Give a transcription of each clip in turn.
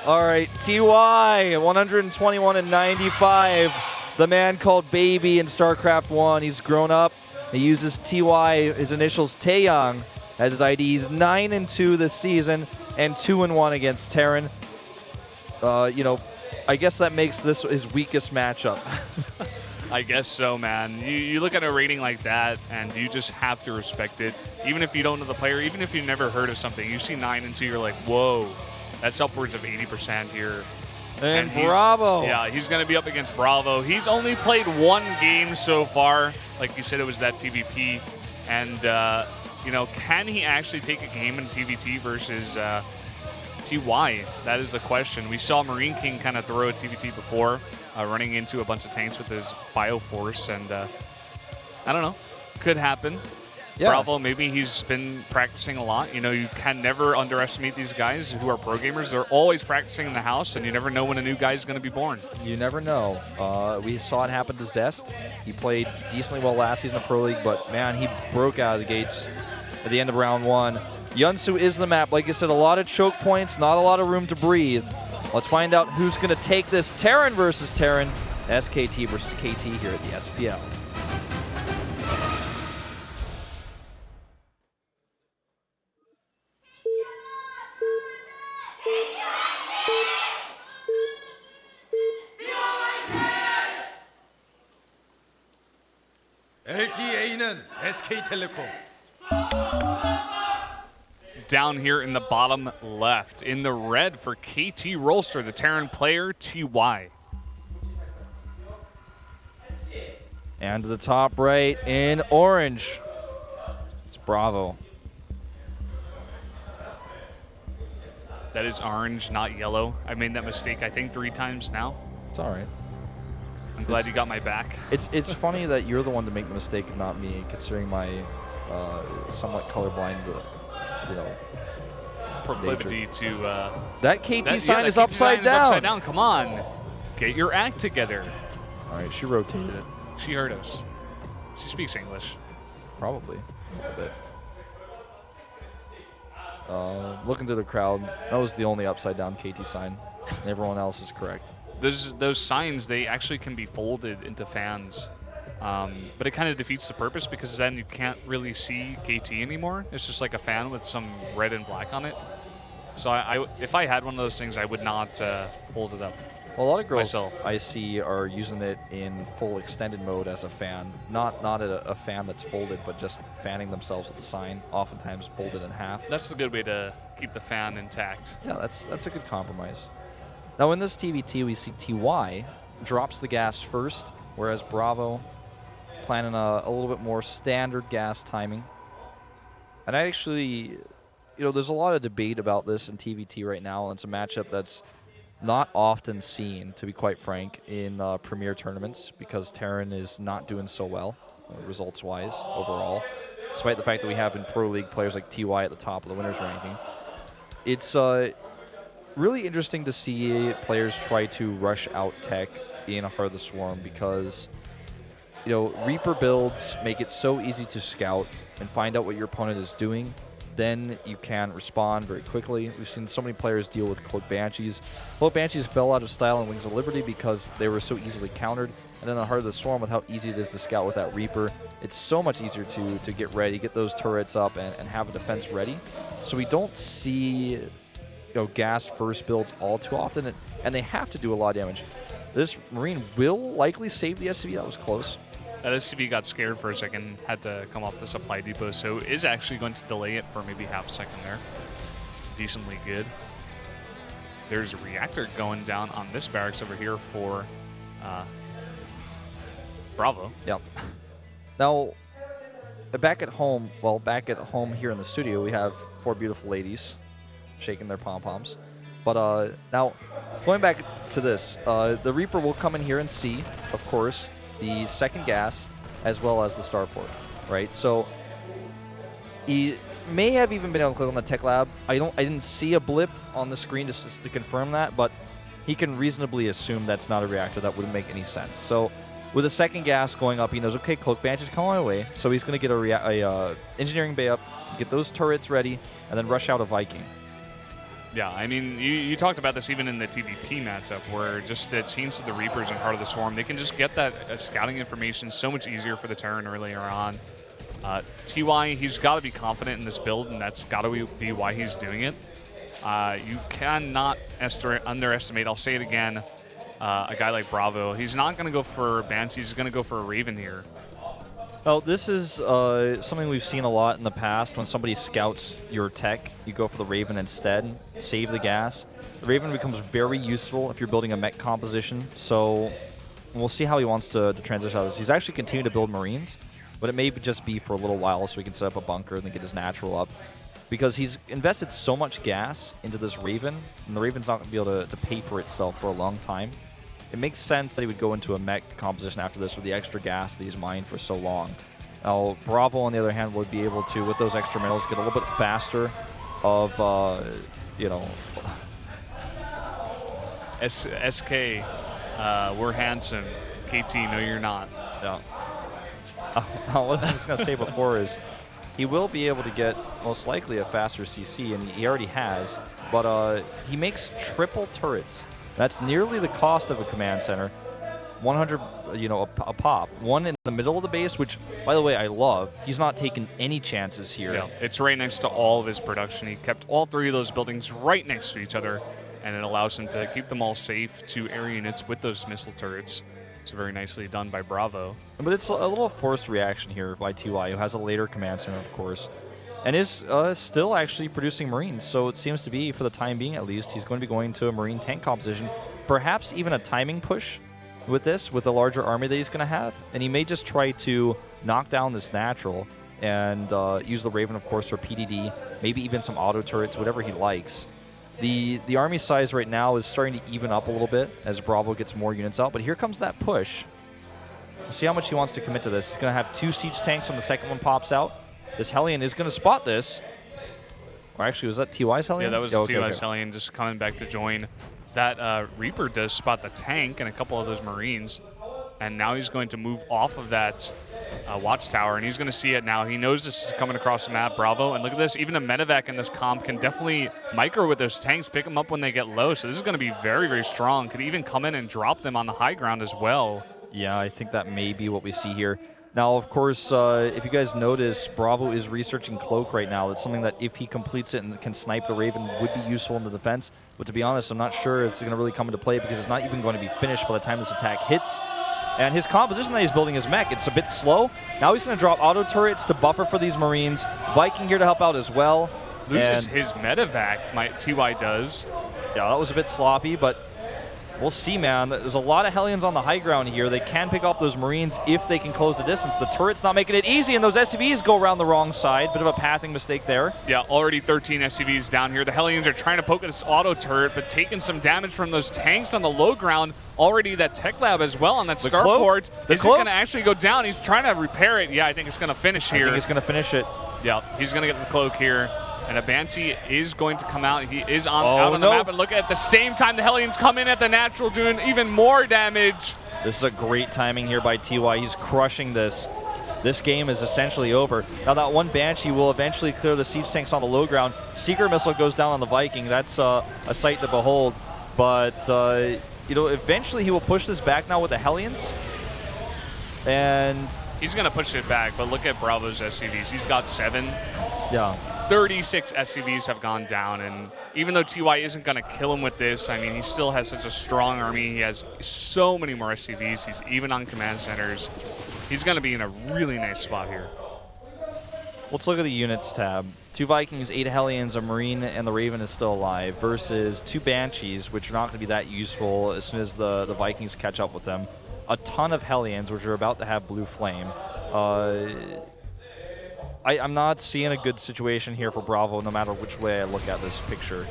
All right, TY, 121 and 95. The man called Baby in StarCraft 1. He's grown up. He uses TY, his initials Taeyang, as his ID. He's 9-2 this season and 2-1 against Terran. I guess that makes this his weakest matchup. I guess so, man. You look at a rating like that, and you just have to respect it. Even if you don't know the player, even if you've never heard of something, you see 9-2, you're like, whoa, that's upwards of 80% here. And BravO. Yeah, he's going to be up against BravO. He's only played one game so far. Like you said, it was that TVP. And, can he actually take a game in TVT versus TY? That is the question. We saw Marine King kind of throw a TVT before, running into a bunch of tanks with his Bioforce. And I don't know. Could happen. Yeah. BravO, maybe he's been practicing a lot. You can never underestimate these guys who are pro gamers. They're always practicing in the house, and you never know when a new guy is going to be born. You never know. We saw it happen to Zest. He played decently well last season in Pro League, but, man, he broke out of the gates at the end of round 1. Yeonsu is the map. Like I said, a lot of choke points, not a lot of room to breathe. Let's find out who's going to take this. Terran versus Terran. SKT versus KT here at the SPL. LTA는 SK텔레콤. Down here in the bottom left, in the red for KT Rolster, the Terran player, TY. And to the top right in orange, it's BravO. That is orange, not yellow. I made that mistake, I think, 3 times now. It's all right. I'm glad you got my back. It's funny that you're the one to make the mistake and not me, considering my somewhat colorblind, Proclivity nature. to that KT that, sign yeah, is that KT upside sign down. Is upside down. Come on, get your act together. All right, she rotated it. She heard us. She speaks English. Probably a little bit. Looking through the crowd, that was the only upside down KT sign. And everyone else is correct. Those signs, they actually can be folded into fans. But it kind of defeats the purpose because then you can't really see KT anymore. It's just like a fan with some red and black on it. So if I had one of those things, I would not fold it up. Well, a lot of girls myself. I see are using it in full extended mode as a fan. Not a fan that's folded, but just fanning themselves with the sign, oftentimes folded in half. That's a good way to keep the fan intact. Yeah, that's a good compromise. Now in this TVT, we see TY drops the gas first, whereas BravO planning a little bit more standard gas timing. And I actually, there's a lot of debate about this in TVT right now, and it's a matchup that's not often seen, to be quite frank, in premier tournaments because Terran is not doing so well, results-wise, overall, despite the fact that we have in Pro League players like TY at the top of the winners ranking. It's really interesting to see players try to rush out tech in Heart of the Swarm because, Reaper builds make it so easy to scout and find out what your opponent is doing. Then you can respond very quickly. We've seen so many players deal with Cloak Banshees. Cloak Banshees fell out of style in Wings of Liberty because they were so easily countered. And then in Heart of the Swarm, with how easy it is to scout with that Reaper, it's so much easier to get ready, get those turrets up, and have a defense ready. So we don't see gas first builds all too often, and they have to do a lot of damage. This Marine will likely save the SCV. That was close. That SCV got scared for a second, had to come off the supply depot, so is actually going to delay it for maybe half a second there. Decently good. There's a reactor going down on this barracks over here for BravO. Yep. Now, back at home here in the studio, we have 4 beautiful ladies shaking their pom-poms. But now, going back to this, the Reaper will come in here and see, of course, the second gas as well as the starport, right? So he may have even been able to click on the tech lab. I didn't see a blip on the screen just to confirm that, but he can reasonably assume that's not a reactor. That wouldn't make any sense. So with a second gas going up, he knows, okay, Cloak Banshee's coming my way, so he's going to get a engineering bay up, get those turrets ready, and then rush out a Viking. Yeah, I mean, you talked about this even in the TVP matchup, where just the Chains of the Reapers and Heart of the Swarm, they can just get that scouting information so much easier for the Terran earlier on. TY, he's got to be confident in this build, and that's got to be why he's doing it. You cannot underestimate, I'll say it again, a guy like BravO. He's not going to go for Banshees, he's going to go for a Raven here. Well, this is something we've seen a lot in the past. When somebody scouts your tech, you go for the Raven instead, save the gas. The Raven becomes very useful if you're building a mech composition, so we'll see how he wants to transition out of this. He's actually continuing to build Marines, but it may just be for a little while so he can set up a bunker and then get his natural up. Because he's invested so much gas into this Raven, and the Raven's not going to be able to pay for itself for a long time. It makes sense that he would go into a mech composition after this with the extra gas that he's mined for so long. Now, BravO, on the other hand, would be able to, with those extra minerals, get a little bit faster of, you know... SK, we're handsome. KT, no, you're not. Yeah. What I was going to say before is he will be able to get, most likely, a faster CC, and he already has, but he makes triple turrets. That's nearly the cost of a command center. 100, you know, a pop. One in the middle of the base, which, by the way, I love. He's not taking any chances here. Yeah, it's right next to all of his production. He kept all three of those buildings right next to each other, and it allows him to keep them all safe to air units with those missile turrets. So very nicely done by BravO. But it's a little forced reaction here by TY, who has a later command center, of course, and is still actually producing Marines. So it seems to be, for the time being at least, he's going to be going to a Marine tank composition, perhaps even a timing push with this, with the larger army that he's going to have. And he may just try to knock down this natural and use the Raven, of course, for PDD, maybe even some auto turrets, whatever he likes. The army size right now is starting to even up a little bit as BravO gets more units out, but here comes that push. We'll see how much he wants to commit to this. He's going to have 2 siege tanks when the second one pops out. This Hellion is going to spot this. Or actually, was that TY's Hellion? Yeah, that was TY's Hellion just coming back to join. That Reaper does spot the tank and a couple of those Marines. And now he's going to move off of that watchtower, and he's going to see it now. He knows this is coming across the map, BravO. And look at this. Even a medevac in this comp can definitely micro with those tanks, pick them up when they get low. So this is going to be very, very strong. Could even come in and drop them on the high ground as well. Yeah, I think that may be what we see here. Now, of course, if you guys notice, BravO is researching Cloak right now. It's something that if he completes it and can snipe the Raven would be useful in the defense. But to be honest, I'm not sure it's going to really come into play because it's not even going to be finished by the time this attack hits. And his composition that he's building his mech, it's a bit slow. Now he's going to drop auto turrets to buffer for these Marines. Viking here to help out as well. Loses his medevac, TY does. Yeah, that was a bit sloppy, but we'll see, man. There's a lot of Hellions on the high ground here. They can pick off those Marines if they can close the distance. The turret's not making it easy, and those SCVs go around the wrong side. Bit of a pathing mistake there. Yeah, already 13 SCVs down here. The Hellions are trying to poke at this auto turret, but taking some damage from those tanks on the low ground. Already that tech lab as well on that starport. Is it going to actually go down? He's trying to repair it. Yeah, I think it's going to finish here. I think he's going to finish it. Yeah, he's going to get the cloak here. And a Banshee is going to come out. He is out on the map. And look at the same time, the Hellions come in at the natural, doing even more damage. This is a great timing here by TY. He's crushing this. This game is essentially over. Now that one Banshee will eventually clear the siege tanks on the low ground. Seeker missile goes down on the Viking. That's a sight to behold. But you know, eventually he will push this back now with the Hellions. And he's going to push it back, but look at BravO's SCVs. He's got 7. Yeah. 36 SCVs have gone down, and even though TY isn't going to kill him with this, I mean, he still has such a strong army. He has so many more SCVs. He's even on command centers. He's going to be in a really nice spot here. Let's look at the units tab. 2 Vikings, 8 Hellions, a Marine, and the Raven is still alive, versus 2 Banshees, which are not going to be that useful as soon as the Vikings catch up with them. A ton of Hellions, which are about to have Blue Flame. I'm not seeing a good situation here for BravO, no matter which way I look at this picture.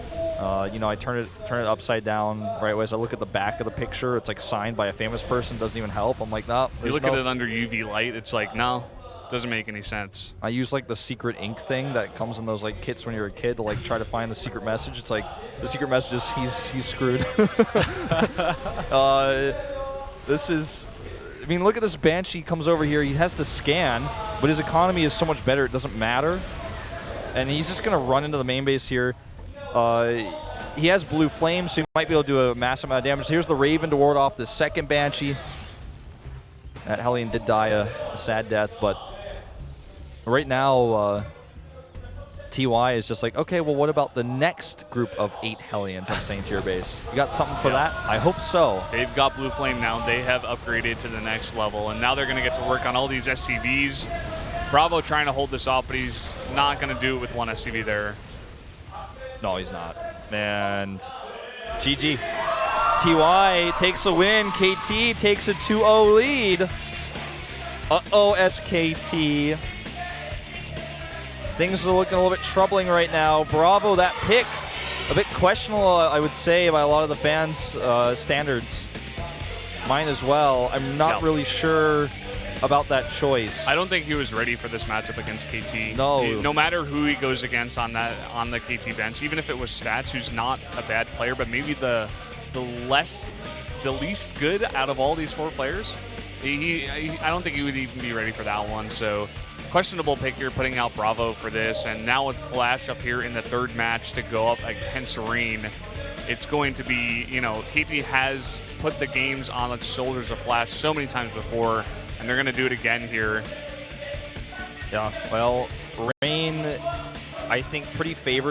You know, I turn it upside down right away. As I look at the back of the picture, it's like signed by a famous person. Doesn't even help. I'm like, nah. You look at it under UV light, it's like, no, doesn't make any sense. I use like the secret ink thing that comes in those like kits when you're a kid to like try to find the secret message. It's like the secret message is he's screwed. This is. I mean, look at this Banshee comes over here. He has to scan, but his economy is so much better. It doesn't matter. And he's just going to run into the main base here. he has blue flames, so he might be able to do a massive amount of damage. Here's the Raven to ward off the second Banshee. That Hellion did die a sad death, but right now, TY is just like, okay, well, what about the next group of 8 Hellions I'm saying to your base? You got something for that? I hope so. They've got Blue Flame now. They have upgraded to the next level, and now they're going to get to work on all these SCVs. BravO trying to hold this off, but he's not going to do it with one SCV there. No, he's not. And GG. TY takes a win. KT takes a 2-0 lead. Uh-oh, SKT. Things are looking a little bit troubling right now. BravO, that pick, a bit questionable, I would say, by a lot of the fans' standards. Mine as well. I'm not really sure about that choice. I don't think he was ready for this matchup against KT. No. No matter who he goes against on the KT bench, even if it was Stats, who's not a bad player, but maybe the least good out of all these 4 players, I don't think he would even be ready for that one. So questionable pick here, putting out BravO for this, and now with Flash up here in the 3rd match to go up against Rain, it's going to be, you know, KT has put the games on the shoulders of Flash so many times before, and they're going to do it again here. Yeah, well, Rain, I think, pretty favored